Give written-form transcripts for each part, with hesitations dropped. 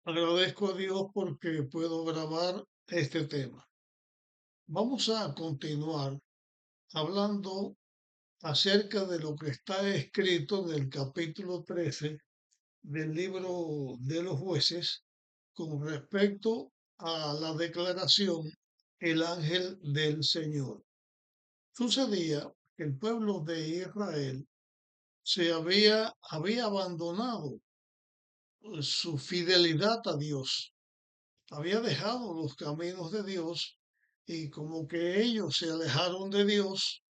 Agradezco a Dios porque puedo grabar este tema. Vamos a continuar hablando acerca de lo que está escrito en el capítulo 13 del libro de los jueces con respecto a la declaración el ángel del Señor. Sucedía que el pueblo de Israel había abandonado su fidelidad a Dios, había dejado los caminos de Dios y como que ellos se alejaron de Dios,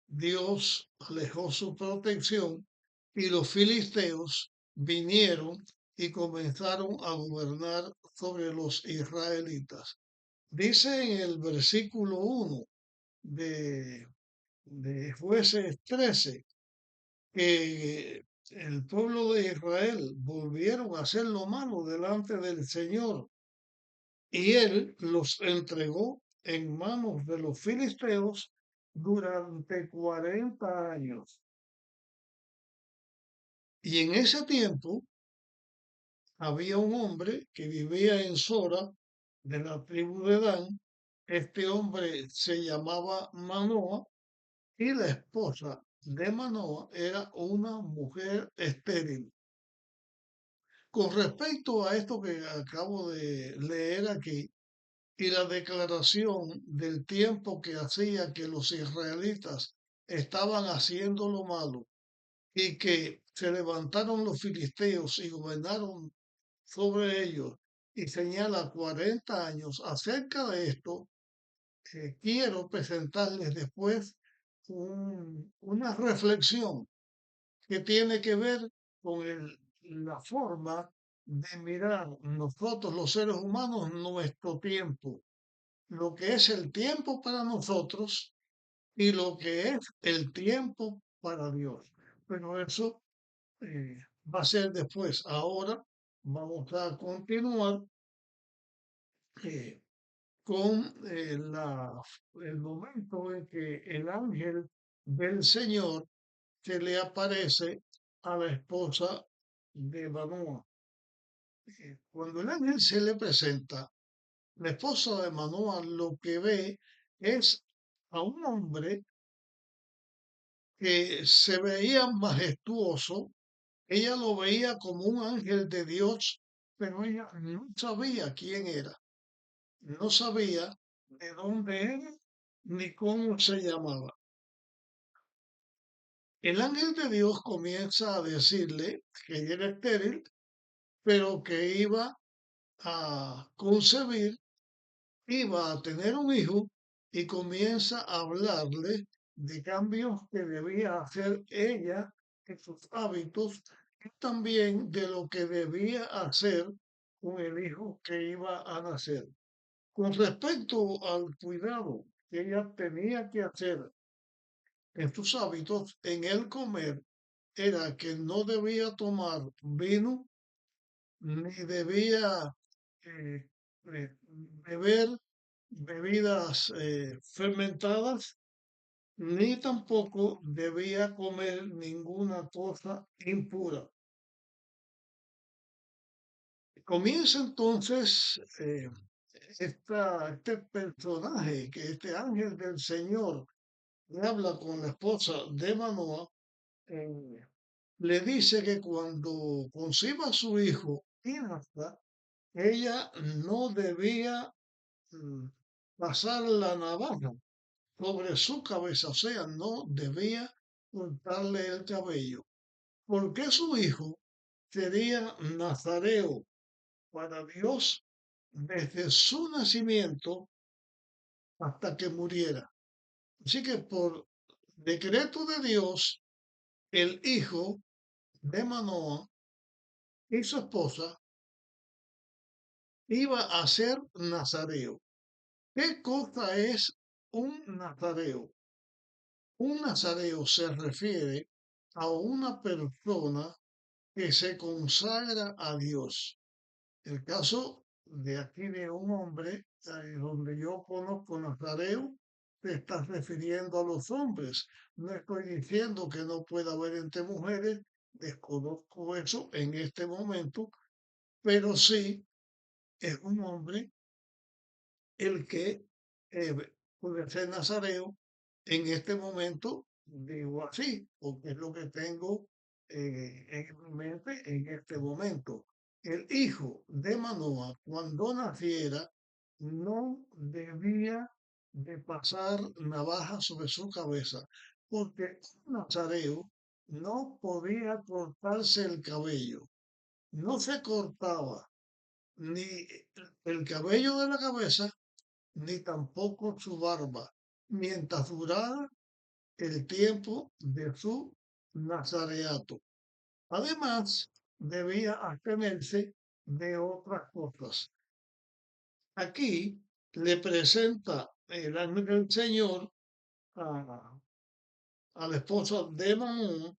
Dios alejó su protección y los filisteos vinieron y comenzaron a gobernar sobre los israelitas. Dice en el versículo 1 de, de Jueces 13 que el pueblo de Israel volvieron a hacer lo malo delante del Señor y él los entregó en manos de los filisteos durante 40 años. Y en ese tiempo había un hombre que vivía en Sora, de la tribu de Dan. Este hombre se llamaba Manoa y la esposa de Manoa era una mujer estéril. Con respecto a esto que acabo de leer aquí, y la declaración del tiempo que hacía que los israelitas estaban haciendo lo malo y que se levantaron los filisteos y gobernaron sobre ellos y señala 40 años acerca de esto, quiero presentarles después una reflexión que tiene que ver con la forma de mirar nosotros los seres humanos nuestro tiempo, lo que es el tiempo para nosotros y lo que es el tiempo para Dios. Pero eso va a ser después. Ahora vamos a continuar eh, con el momento en que el ángel del Señor se le aparece a la esposa de Manoah. Cuando el ángel se le presenta, la esposa de Manoah lo que ve es a un hombre que se veía majestuoso. Ella lo veía como un ángel de Dios, pero ella no sabía quién era, no sabía de dónde era ni cómo se llamaba. El ángel de Dios comienza a decirle que ella era estéril, pero que iba a concebir, iba a tener un hijo y comienza a hablarle de cambios que debía hacer ella en sus hábitos y también de lo que debía hacer con el hijo que iba a nacer. Con respecto al cuidado que ella tenía que hacer en sus hábitos, en el comer, era que no debía tomar vino ni debía eh, beber bebidas fermentadas, ni tampoco debía comer ninguna cosa impura. Comienza entonces este personaje, que este ángel del Señor le habla con la esposa de Manoah, eh, le dice que cuando conciba a su hijo y nazca, ella no debía mm, pasar la navaja sobre su cabeza, o sea, no debía cortarle el cabello, porque su hijo sería nazareo para Dios desde su nacimiento hasta que muriera. Así que por decreto de Dios, el hijo de Manoah y su esposa iba a ser nazareo. ¿Qué cosa es un nazareo? Un nazareo se refiere a una persona que se consagra a Dios. El caso de aquí de un hombre, donde yo conozco nazareo, te estás refiriendo a los hombres. No estoy diciendo que no pueda haber entre mujeres, desconozco eso en este momento, pero sí es un hombre el que puede ser nazareo. En este momento digo así, porque es lo que tengo en mi mente en este momento. El hijo de Manoa, cuando naciera, no debía de pasar navaja sobre su cabeza, porque un nazareo no podía cortarse el cabello. No se cortaba ni el cabello de la cabeza ni tampoco su barba, mientras durara el tiempo de su nazareato. Además, debía abstenerse de otras cosas. Aquí le presenta el ángel del Señor a, a la esposa de Mamón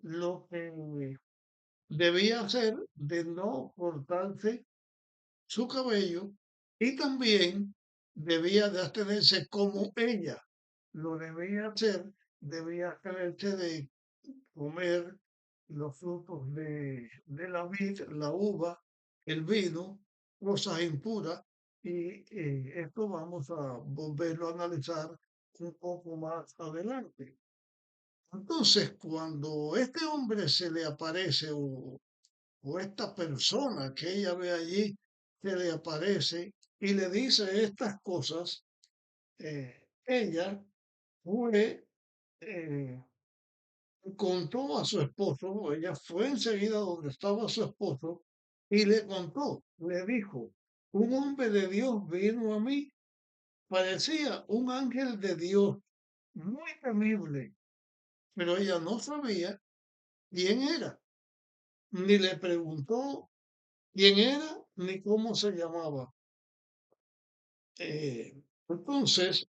lo que debía hacer de no cortarse su cabello y también debía de abstenerse como ella lo debía hacer, debía abstenerse de comer los frutos de la vid, la uva, el vino, cosas impuras, y esto vamos a volverlo a analizar un poco más adelante. Entonces, cuando este hombre se le aparece o esta persona que ella ve allí se le aparece y le dice estas cosas, ella fue, eh, contó a su esposo, ella fue enseguida donde estaba su esposo y le contó, le dijo, un hombre de Dios vino a mí, parecía un ángel de Dios, muy temible, pero ella no sabía quién era, ni le preguntó quién era, ni cómo se llamaba. Entonces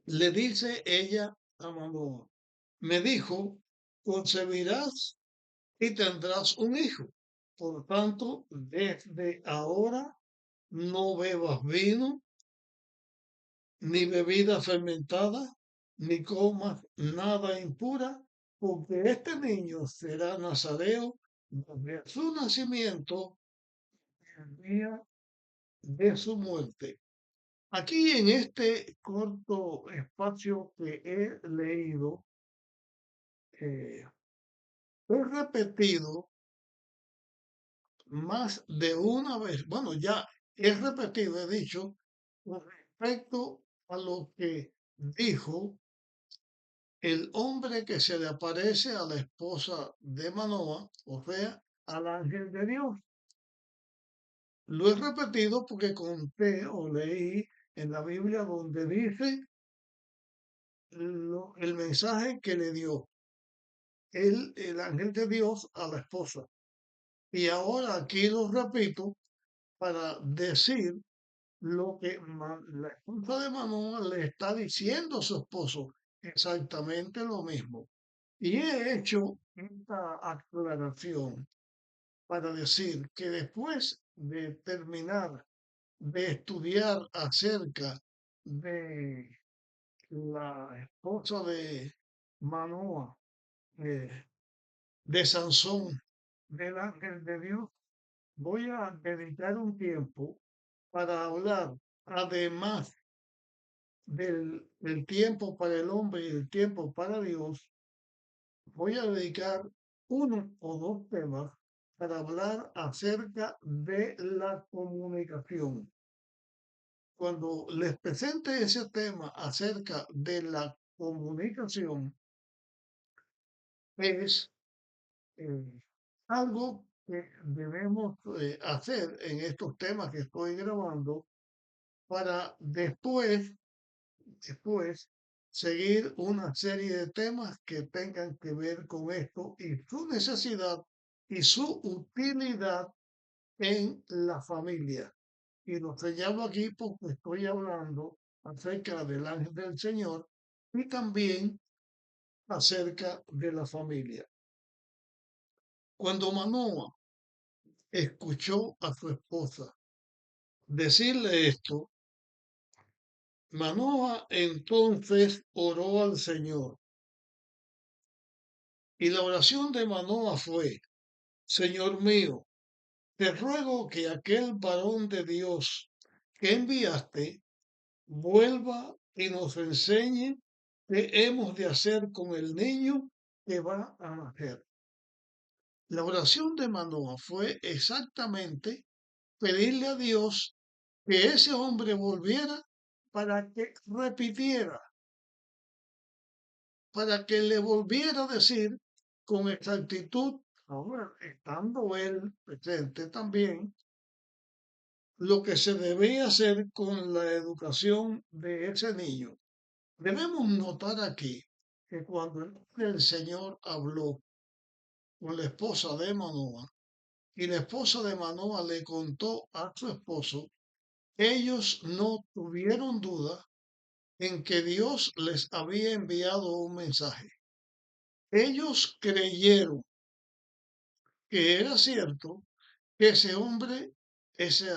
le dice ella a Manoah, me dijo, concebirás y tendrás un hijo. Por tanto, desde ahora no bebas vino, ni bebida fermentada, ni comas nada impura, porque este niño será nazareo desde su nacimiento el día de su muerte. Aquí en este corto espacio que he leído, eh, he repetido más de una vez, bueno, ya he repetido, he dicho, con respecto a lo que dijo el hombre que se le aparece a la esposa de Manoah, o sea, al ángel de Dios. Lo he repetido porque conté o leí en la Biblia donde dice el mensaje que le dio el ángel de Dios a la esposa. Y ahora aquí lo repito para decir lo que la esposa de Manuel le está diciendo a su esposo, exactamente lo mismo. Y he hecho esta aclaración para decir que después de terminar de estudiar acerca de la esposa de Manoa, eh, de Sansón, del ángel de Dios, voy a dedicar un tiempo para hablar, además del tiempo para el hombre y el tiempo para Dios, voy a dedicar uno o dos temas para hablar acerca de la comunicación. Cuando les presente ese tema acerca de la comunicación, es eh, algo que debemos hacer en estos temas que estoy grabando para después seguir una serie de temas que tengan que ver con esto y su necesidad y su utilidad en la familia. Y lo señalo aquí porque estoy hablando acerca del ángel del Señor y también acerca de la familia. Cuando Manoa escuchó a su esposa decirle esto, Manoa entonces oró al Señor. Y la oración de Manoa fue, Señor mío, te ruego que aquel varón de Dios que enviaste vuelva y nos enseñe qué hemos de hacer con el niño que va a nacer. La oración de Manoah fue exactamente pedirle a Dios que ese hombre volviera para que repitiera, para que le volviera a decir con exactitud, ahora estando él presente también, lo que se debía hacer con la educación de ese niño. Debemos notar aquí que cuando el Señor habló con la esposa de Manoah y la esposa de Manoah le contó a su esposo, ellos no tuvieron duda en que Dios les había enviado un mensaje. Ellos creyeron que era cierto que ese hombre, ese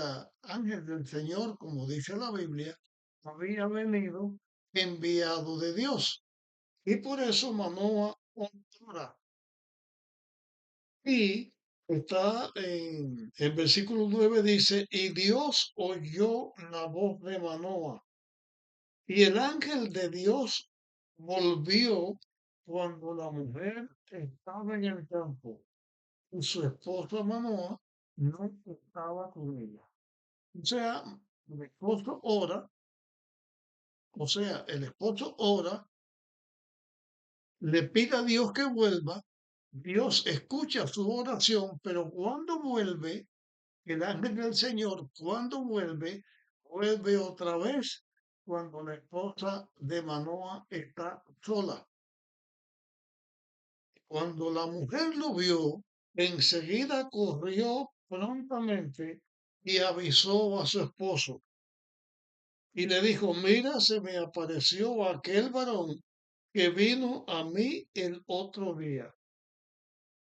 ángel del Señor, como dice la Biblia, había venido enviado de Dios. Y por eso Manoah ora. Y está en el versículo 9 dice, y Dios oyó la voz de Manoah. Y el ángel de Dios volvió cuando la mujer estaba en el campo y su esposo Manoah no estaba con ella. O sea, el esposo ora, o sea, el esposo ora, le pide a Dios que vuelva, Dios escucha su oración, pero cuando vuelve, el ángel del Señor, cuando vuelve, vuelve otra vez cuando la esposa de Manoah está sola. Cuando la mujer lo vio, enseguida corrió prontamente y avisó a su esposo y le dijo, mira, se me apareció aquel varón que vino a mí el otro día.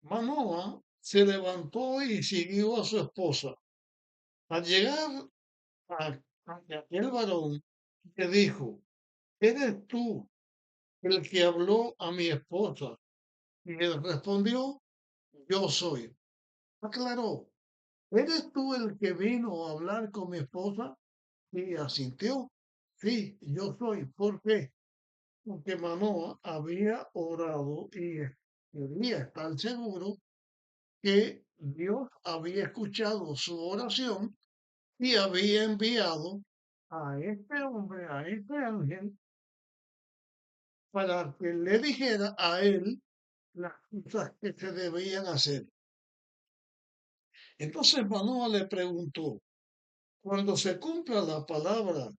Manoah se levantó y siguió a su esposa. Al llegar a, a aquel varón, le dijo, ¿eres tú el que habló a mi esposa? Y él respondió, yo soy. Aclaró, ¿eres tú el que vino a hablar con mi esposa? Y asintió. Sí, yo soy. ¿Por qué? Porque Manoah había orado y quería estar seguro que Dios había escuchado su oración y había enviado a este hombre, a este ángel, para que le dijera a él las cosas que se debían hacer. Entonces Manoah le preguntó, cuando se cumpla la palabra,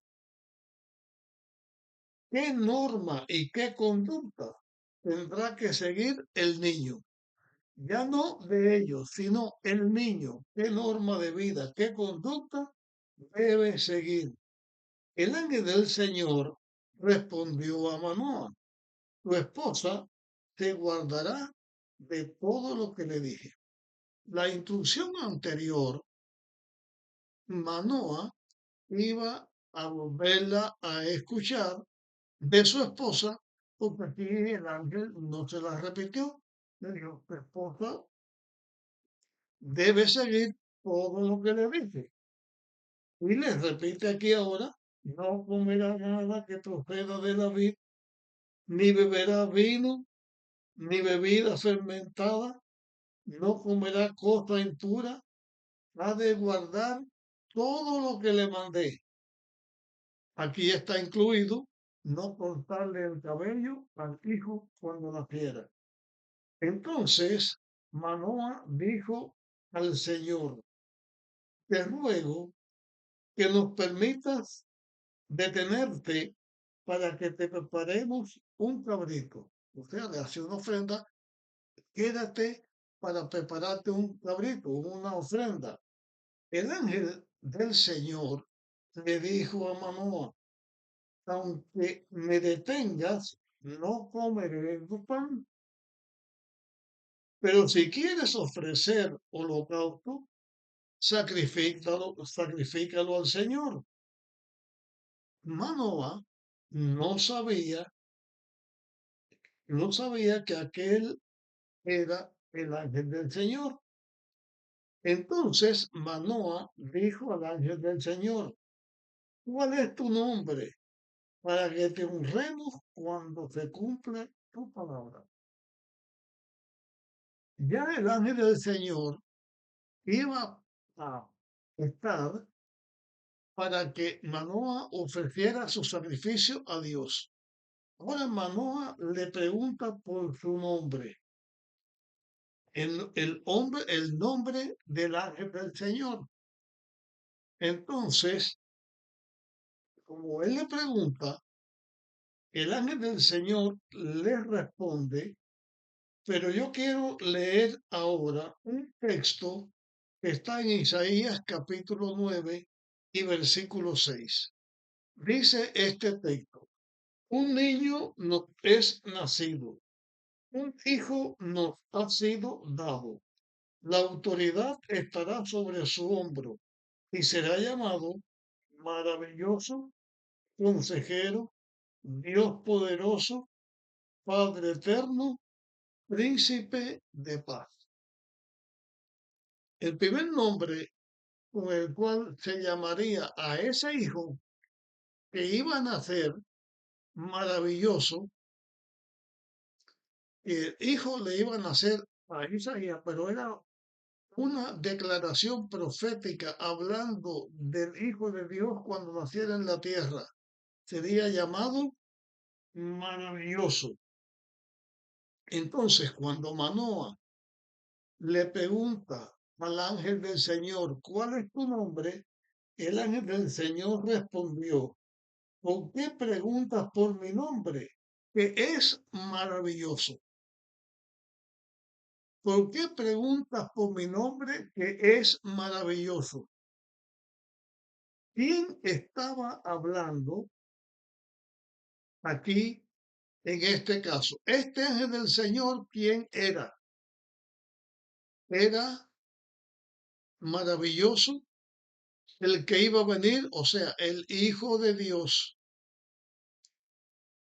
¿qué norma y qué conducta tendrá que seguir el niño? Ya no de ellos, sino el niño. ¿Qué norma de vida, qué conducta debe seguir? El ángel del Señor respondió a Manoah, tu esposa te guardará de todo lo que le dije. La instrucción anterior, Manoah iba a volverla a escuchar de su esposa, porque aquí el ángel no se la repitió. Le dijo, tu esposa debe seguir todo lo que le dice. Y le repite aquí ahora, no comerá nada que proceda de la vid, ni beberá vino, ni bebida fermentada, no comerá cosa impura, ha de guardar todo lo que le mandé. Aquí está incluido no cortarle el cabello al hijo cuando naciera. Entonces Manoah dijo al Señor, te ruego que nos permitas detenerte para que te preparemos un cabrito. O sea, le hace una ofrenda, quédate para prepararte un cabrito, una ofrenda. El ángel del Señor le dijo a Manoah, aunque me detengas, no comeré tu pan. Pero si quieres ofrecer holocausto, sacrifícalo al Señor. Manoah no sabía, no sabía que aquel era el ángel del Señor. Entonces Manoa dijo al ángel del Señor, ¿cuál es tu nombre para que te honremos cuando se cumple tu palabra? Ya el ángel del Señor iba a estar para que Manoa ofreciera su sacrificio a Dios. Ahora Manoa le pregunta por su nombre, el nombre del ángel del Señor. Entonces, como él le pregunta, el ángel del Señor le responde, pero yo quiero leer ahora un texto que está en Isaías capítulo 9 y versículo 6. Dice este texto, un niño nos es nacido, un hijo nos ha sido dado. La autoridad estará sobre su hombro y será llamado maravilloso, consejero, Dios poderoso, Padre eterno, príncipe de paz. El primer nombre con el cual se llamaría a ese hijo que iba a nacer maravilloso, el hijo le iba a nacer a Isaías, pero era una declaración profética hablando del Hijo de Dios cuando naciera en la tierra. Sería llamado maravilloso. Entonces, cuando Manoa le pregunta al ángel del Señor, ¿cuál es tu nombre? El ángel del Señor respondió, ¿por qué preguntas por mi nombre? Que es maravilloso. ¿Por qué preguntas por mi nombre? Que es maravilloso. ¿Quién estaba hablando aquí en este caso? Este ángel del Señor, ¿quién era? Era maravilloso, el que iba a venir, o sea, el Hijo de Dios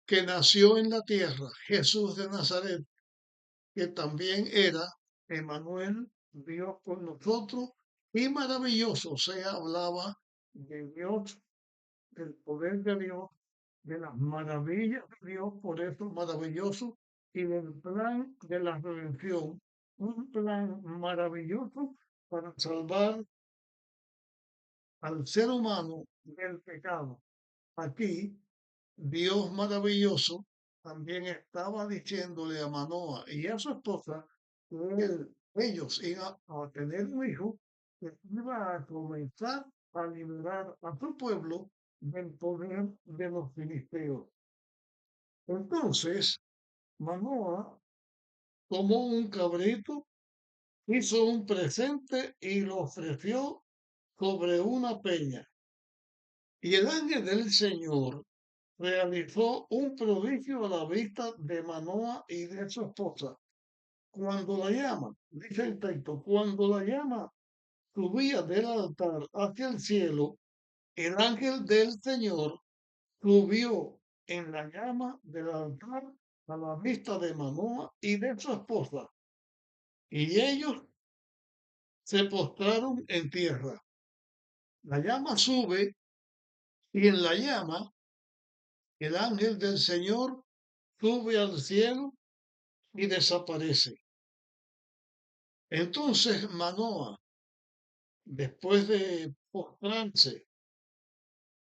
que nació en la tierra, Jesús de Nazaret, que también era Emmanuel, Dios con nosotros, y maravilloso, o sea, hablaba de Dios, del poder de Dios, de las maravillas de Dios, por eso maravilloso, y del plan de la redención, un plan maravilloso para salvar al ser humano del pecado. Aquí, Dios maravilloso también estaba diciéndole a Manoa y a su esposa que ellos iban a tener un hijo que iba a comenzar a liberar a su pueblo del poder de los filisteos. Entonces, Manoa tomó un cabrito, hizo un presente y lo ofreció sobre una peña. Y el ángel del Señor realizó un prodigio a la vista de Manoa y de su esposa. Cuando la llama, dice el texto, cuando la llama subía del altar hacia el cielo, el ángel del Señor subió en la llama del altar a la vista de Manoa y de su esposa. Y ellos se postraron en tierra. La llama sube y en la llama el ángel del Señor sube al cielo y desaparece. Entonces Manoa, después de postrarse,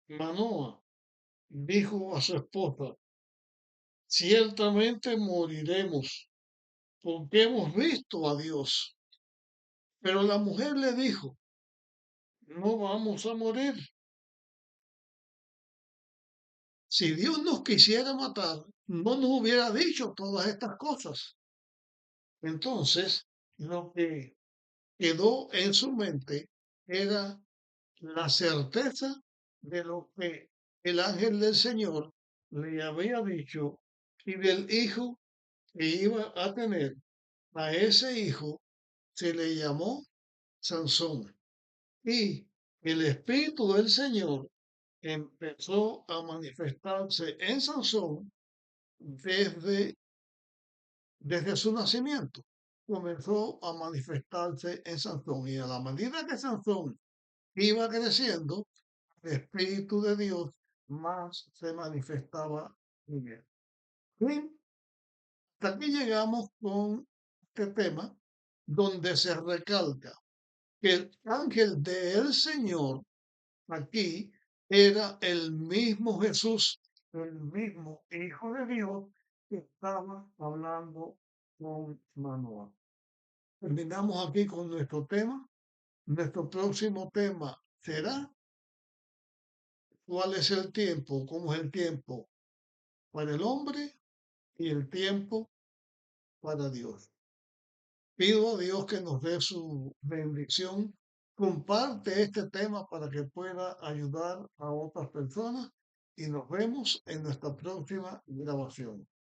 Manoa dijo a su esposa, ciertamente moriremos porque hemos visto a Dios. Pero la mujer le dijo, no vamos a morir. Si Dios nos quisiera matar, no nos hubiera dicho todas estas cosas. Entonces, lo que quedó en su mente era la certeza de lo que el ángel del Señor le había dicho y del hijo que iba a tener. A ese hijo se le llamó Sansón. Y el Espíritu del Señor empezó a manifestarse en Sansón desde su nacimiento. comenzó a manifestarse en Sansón. Y a la medida que Sansón iba creciendo, el Espíritu de Dios más se manifestaba en él. Y hasta aquí llegamos con este tema donde se recalca que el ángel del Señor aquí era el mismo Jesús, el mismo Hijo de Dios que estaba hablando con Manoah. Terminamos aquí con nuestro tema. Nuestro próximo tema será cuál es el tiempo, cómo es el tiempo para el hombre y el tiempo para Dios. Pido a Dios que nos dé su bendición. Comparte este tema para que pueda ayudar a otras personas y nos vemos en nuestra próxima grabación.